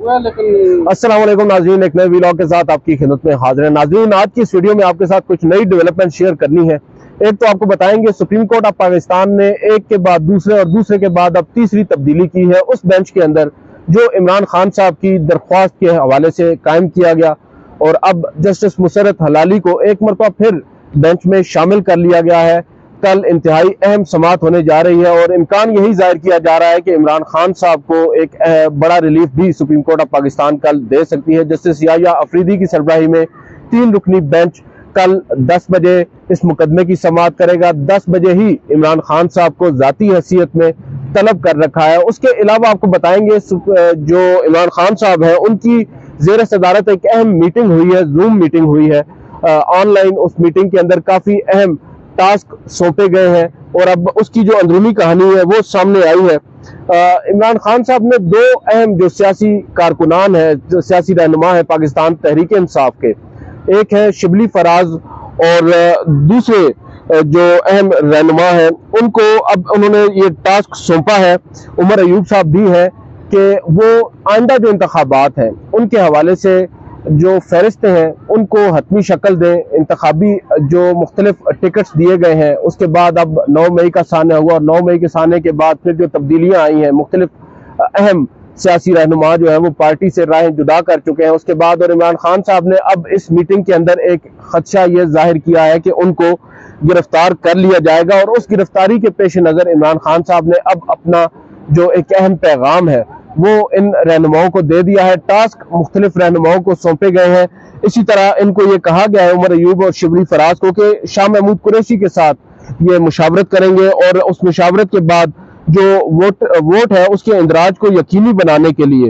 हुआ है, लेकिन अस्सलाम वालेकुम नाज़रीन, एक नए वीलॉग के साथ आपकी खिदमत में हाजिर है। नाज़रीन, आज की इस वीडियो में आपके साथ कुछ नई डेवलपमेंट शेयर करनी है। एक तो आपको बताएंगे सुप्रीम कोर्ट ऑफ पाकिस्तान ने एक के बाद दूसरे और दूसरे के बाद अब तीसरी तब्दीली की है उस बेंच के अंदर जो इमरान खान साहब की दरख्वास्त के हवाले से कायम किया गया, और अब जस्टिस मुसर्रत हलाली को एक मरतबा फिर बेंच में शामिल कर लिया गया है। कल इंतहाई अहम समाअत होने जा रही है और इम्कान यही जाहिर किया जा रहा है कि इमरान खान साहब को एक बड़ा रिलीफ भी सुप्रीम कोर्ट ऑफ पाकिस्तान कल दे सकती है। जस्टिस याह्या अफरीदी की सरबराही में 3 रुकनी बेंच कल 10 बजे इस मुकदमे की समाअत करेगा। 10 बजे ही इमरान खान साहब को जाती हैसियत में तलब कर रखा है। उसके अलावा आपको बताएंगे जो इमरान खान साहब है उनकी ज़ेर सदारत एक अहम मीटिंग हुई है, जूम मीटिंग हुई है ऑनलाइन। उस मीटिंग के अंदर काफ़ी अहम टास्क सौंपे गए हैं और अब उसकी जो अंदरूनी कहानी है वो सामने आई है। इमरान खान साहब ने 2 अहम जो सियासी कारकुनान है, जो सियासी रहनुमा है पाकिस्तान तहरीक इंसाफ के, एक है शिबली फराज और दूसरे जो अहम रहनुमा है उनको अब उन्होंने ये टास्क सौंपा है, उमर अयूब साहब भी है, कि वो आइंदा जो इंतखाबात हैं उनके हवाले से जो फहरिस्तें हैं उनको हतमी शक्ल दें। इंतखाबी जो मुख्तलिफ टिकट्स दिए गए हैं उसके बाद अब 9 मई का साना हुआ और 9 मई के साने के बाद फिर जो तब्दीलियां आई हैं, मुख्तलिफ अहम सियासी रहनुमा जो है वो पार्टी से राहें जुदा कर चुके हैं उसके बाद, और इमरान खान साहब ने अब इस मीटिंग के अंदर एक खदशा ये जाहिर किया है कि उनको गिरफ्तार कर लिया जाएगा। और उस गिरफ्तारी के पेश नज़र इमरान खान साहब ने अब अपना जो एक अहम पैगाम है वो इन रहनुमाओं को दे दिया है। टास्क मुख्तलिफ रहनुमाओं को सौंपे गए हैं। इसी तरह इनको ये कहा गया है, उमर अयूब और शिबली फराज को, कि शाह महमूद कुरैशी के साथ ये मुशावरत करेंगे और उस मुशावरत के बाद जो वोट है उसके इंदराज को यकीनी बनाने के लिए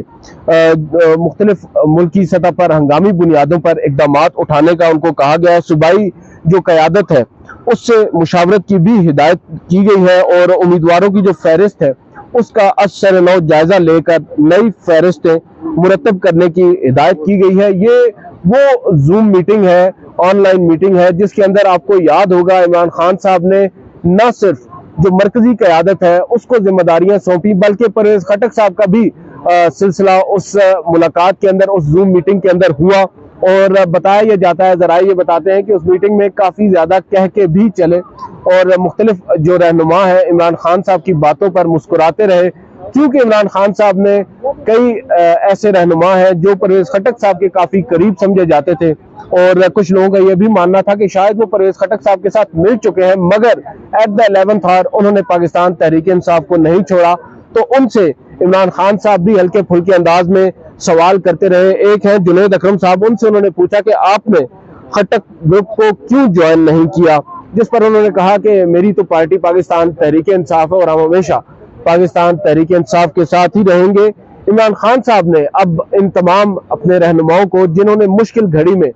मुख्तलिफ मुल्की सतह पर हंगामी बुनियादों पर इकदाम उठाने का उनको कहा गया है। सूबाई जो क़यादत है उससे मुशावरत की भी हिदायत की गई है और उम्मीदवारों की जो फहरिस्त है उसका असर नौ जायजा लेकर नई फहरिस्तें मुरतब करने की हिदायत की गई है। ये वो जूम मीटिंग है, ऑनलाइन मीटिंग है, जिसके अंदर आपको याद होगा इमरान खान साहब ने न सिर्फ जो मरकजी क़यादत है उसको जिम्मेदारियां सौंपी, बल्कि परवेज खटक साहब का भी सिलसिला उस मुलाकात के अंदर, उस जूम मीटिंग के अंदर हुआ। और बताया यह जाता है, जराए ये बताते हैं कि उस मीटिंग में काफ़ी ज़्यादा कह के भी चले और मुख्तलिफ जो रहनुमा है इमरान खान साहब की बातों पर मुस्कुराते रहे, क्योंकि इमरान खान साहब ने कई ऐसे रहनुमा हैं जो परवेज खटक साहब के काफ़ी करीब समझे जाते थे और कुछ लोगों का यह भी मानना था कि शायद वो परवेज खटक साहब के साथ मिल चुके हैं, मगर एट द 11th आवर उन्होंने पाकिस्तान तहरीक इंसाफ को नहीं छोड़ा। तो उनसे इमरान खान साहब भी हल्के फुल्के अंदाज में सवाल करते रहे। एक है जुनैद अकरम साहब, उनसे उन्होंने पूछा कि आपने खटक ग्रुप को क्यों ज्वाइन नहीं किया, जिस पर उन्होंने कहा कि मेरी तो पार्टी पाकिस्तान तहरीक इंसाफ है और हम हमेशा पाकिस्तान तहरीक इंसाफ के साथ ही रहेंगे। इमरान खान साहब ने अब इन तमाम अपने रहनुमाओं को, जिन्होंने मुश्किल घड़ी में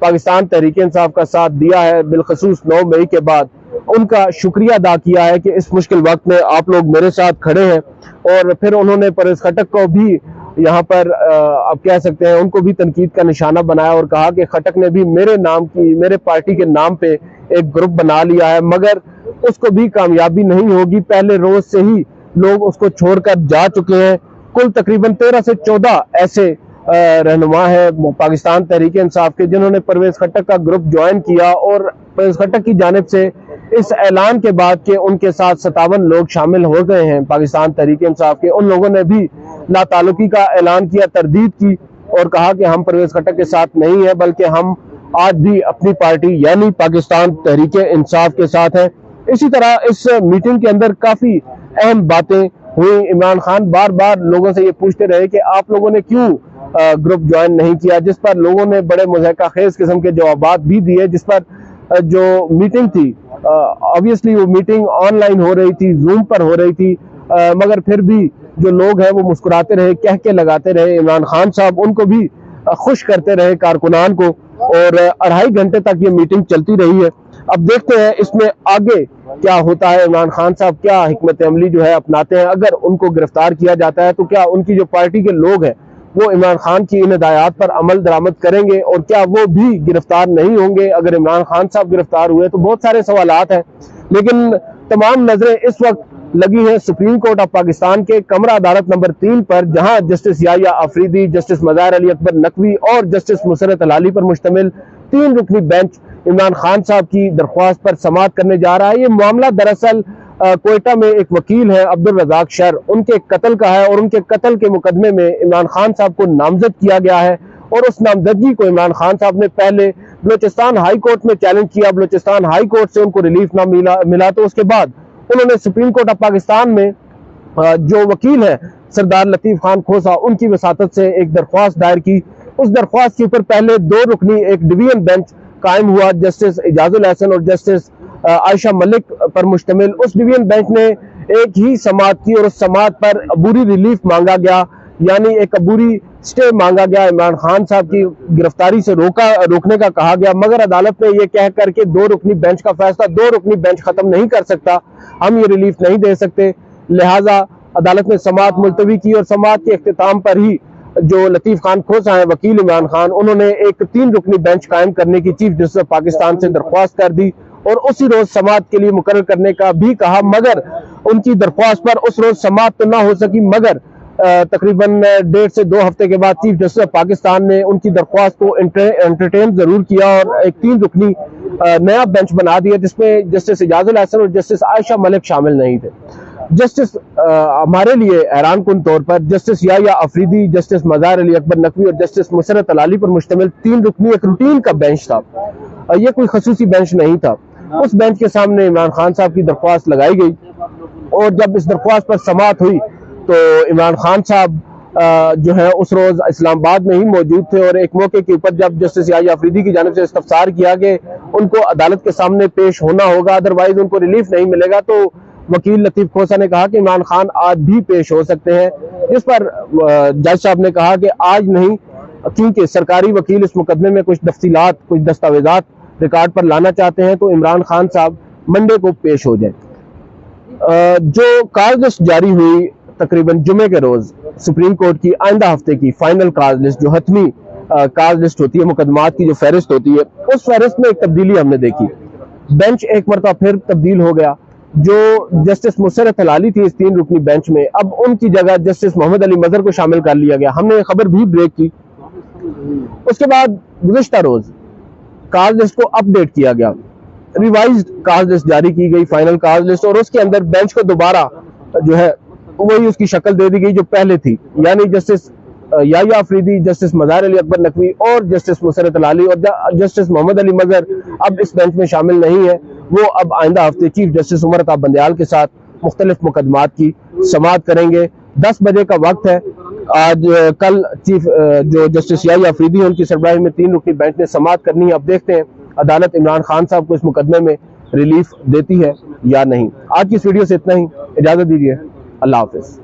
पाकिस्तान तहरीक इंसाफ का साथ दिया है, बिलखसूस 9 मई के बाद, उनका शुक्रिया अदा किया है कि इस मुश्किल वक्त में आप लोग मेरे साथ खड़े हैं। और फिर उन्होंने परवेज खटक को भी यहाँ पर आप कह सकते हैं उनको भी तनकीद का निशाना बनाया और कहा कि खटक ने भी मेरे पार्टी के नाम पे एक ग्रुप बना लिया है, मगर उसको भी कामयाबी नहीं होगी। पहले रोज से ही लोग उसको छोड़कर जा चुके हैं। कुल तकरीबन 13 से 14 ऐसे रहनुमा है पाकिस्तान तहरीक इंसाफ के जिन्होंने परवेज खटक का ग्रुप ज्वाइन किया, और परवेज खटक की जानिब से इस ऐलान के बाद कि उनके साथ 57 लोग शामिल हो गए हैं पाकिस्तान तहरीक इंसाफ के, उन लोगों ने भी लाताल्लुकी का ऐलान किया, तरदीद की और कहा कि हम परवेज खटक के साथ नहीं है, बल्कि हम आज भी अपनी पार्टी यानी पाकिस्तान तहरीक इंसाफ के साथ हैं। इसी तरह इस मीटिंग के अंदर काफी अहम बातें हुई। इमरान खान बार बार लोगों से ये पूछते रहे कि आप लोगों ने क्यों ग्रुप ज्वाइन नहीं किया, जिस पर लोगों ने बड़े मुज़हका खेज किस्म के जवाबात भी दिए। जिस पर जो मीटिंग थी, ऑब्वियसली वो मीटिंग ऑनलाइन हो रही थी, जूम पर हो रही थी, मगर फिर भी जो लोग हैं वो मुस्कुराते रहे, कह के लगाते रहे। इमरान खान साहब उनको भी खुश करते रहे, कारकुनान को, और 2.5 घंटे तक ये मीटिंग चलती रही है। अब देखते हैं इसमें आगे क्या होता है, इमरान खान साहब क्या हिकमत अमली जो है अपनाते हैं। अगर उनको गिरफ्तार किया जाता है तो क्या उनकी जो पार्टी के लोग हैं वो इमरान खान की इन हिदायत पर अमल दरामद करेंगे, और क्या वो भी गिरफ्तार नहीं होंगे? अगर इमरान खान साहब गिरफ्तार हुए तो बहुत सारे सवालात हैं, लेकिन तमाम नजरें इस वक्त लगी है सुप्रीम कोर्ट ऑफ पाकिस्तान के कमरा अदालत नंबर 3 पर, जहां जस्टिस याहिया अफरीदी, जस्टिस मज़ाहिर अली अकबर नकवी और जस्टिस मुसर्रत अलाली पर मुश्तमिल 3 रुकनी बेंच इमरान खान साहब की दरख्वास्त पर समाअत करने जा रहा है। ये मामला दरअसल कोयटा में एक वकील है अब्दुल रज़ाक शर, उनके कत्ल का है और उनके कत्ल के मुकदमे में इमरान खान साहब को नामजद किया गया है और उस नामजदगी को इमरान खान साहब ने पहले बलोचिस्तान हाई कोर्ट में चैलेंज किया। बलोचिस्तान हाई कोर्ट से उनको रिलीफ ना मिला तो उसके बाद उन्होंने सुप्रीम कोर्ट ऑफ पाकिस्तान में जो वकील है सरदार लतीफ खान खोसा, उनकी वसातत से एक दरख्वास्त दायर की। उस दरख्वास्त के ऊपर पहले 2 रुकनी एक डिवीजन बेंच कायम हुआ जस्टिस इजाजुल हसन और जस्टिस आयशा मलिक पर मुश्तमिल। उस डिवीजन बेंच ने एक ही समाअत की और उस समाअत पर अबूरी रिलीफ मांगा गया, यानी एक अबूरी स्टे मांगा गया। इमरान खान साहब की गिरफ्तारी से रोकने का कहा गया, मगर अदालत ने यह कह करके 2 रुकनी बेंच का फैसला 2 रुकनी बेंच खत्म नहीं कर सकता, हम ये रिलीफ नहीं दे सकते। लिहाजा अदालत ने समाअत मुलतवी की और समाअत के इख्तिताम पर ही जो लतीफ खान खोसा है वकील इमरान खान, उन्होंने एक 3 रुकनी बेंच कायम करने की चीफ जस्टिस ऑफ पाकिस्तान से दरख्वास्त कर दी और उसी रोज समाअत के लिए मुकर्रर करने का भी कहा, मगर उनकी दरख्वास्त पर उस रोज समाअत तो ना हो सकी। मगर तकरीबन 1.5 से 2 हफ्ते के बाद चीफ जस्टिस ऑफ पाकिस्तान ने उनकी दरख्वास्त को एंटरटेन जरूर किया और एक 3 रुकनी नया बेंच बना दिया, जिसमें जस्टिस इजाजुल हसन और जस्टिस आयशा मलिक शामिल नहीं थे। जस्टिस हमारे लिए हैरान कुन तौर पर जस्टिस याहिया अफरीदी, जस्टिस मज़ाहिर अली अकबर नकवी और जस्टिस मुसर्रत अलाली पर मुश्तमिल 3 रुकनी एक रूटीन का बेंच था, यह कोई खसूसी बेंच नहीं था। उस बेंच के सामने इमरान खान साहब की दरख्वास्त लगाई गई और जब इस दरख्वास्त पर समाअत हुई तो इमरान खान साहब जो है उस रोज इस्लामाबाद में ही मौजूद थे और एक मौके के ऊपर जब जस्टिस याहिया अफरीदी की जानिब से इस्तफसार किया कि उनको अदालत के सामने पेश होना होगा, अदरवाइज उनको रिलीफ नहीं मिलेगा, तो वकील लतीफ खोसा ने कहा कि इमरान खान आज भी पेश हो सकते हैं, जिस पर जज साहब ने कहा कि आज नहीं, क्योंकि सरकारी वकील इस मुकदमे में कुछ तफसीलात, कुछ दस्तावेजात रिकॉर्ड पर लाना चाहते हैं, तो इमरान खान साहब मंडे को पेश हो जाए। जो कार्ड लिस्ट जारी हुई तकरीबन जुमे के रोज सुप्रीम कोर्ट की आइंदा हफ्ते की फाइनल कार्ड लिस्ट, जो हतमी कार्ड लिस्ट होती है, मुकदमात की जो फहरिस्त होती है, उस फहरिस्त में एक तब्दीली हमने देखी। बेंच एक मरतबा फिर तब्दील हो गया। जो जस्टिस मुसर्रत अलाली थी इस 3 रुकनी बेंच में, अब उनकी जगह जस्टिस मोहम्मद अली मजहर को शामिल कर लिया गया। हमने खबर भी ब्रेक की। उसके बाद गुज़िश्ता रोज कार्ड लिस्ट को अपडेट किया गया, रिवाइज्ड कार्ड लिस्ट जारी की गई, फाइनल कार्ड लिस्ट, और उसके अंदर बेंच को दोबारा जो है वही उसकी शक्ल दे दी गई जो पहले थी, यानी जस्टिस याहिया अफरीदी, जस्टिस मज़ाहिर अली अकबर नकवी और जस्टिस मुसर्रत अलाली और जस्टिस मोहम्मद अली मजहर अब इस बेंच में शामिल नहीं है। वो अब आइंदा हफ्ते चीफ जस्टिस उमर अता बंदयाल के साथ मुख्तलिफ मुकदमात की समाअत करेंगे। 10 बजे का वक्त है। आज कल चीफ जो जस्टिस याहिया अफरीदी है उनकी सरबराही में 3 रुकनी बेंच ने समाअत करनी है। अब देखते हैं अदालत इमरान खान साहब को इस मुकदमे में रिलीफ देती है या नहीं। आज की इस वीडियो से इतना ही, इजाजत दीजिए, अल्लाह हाफिज।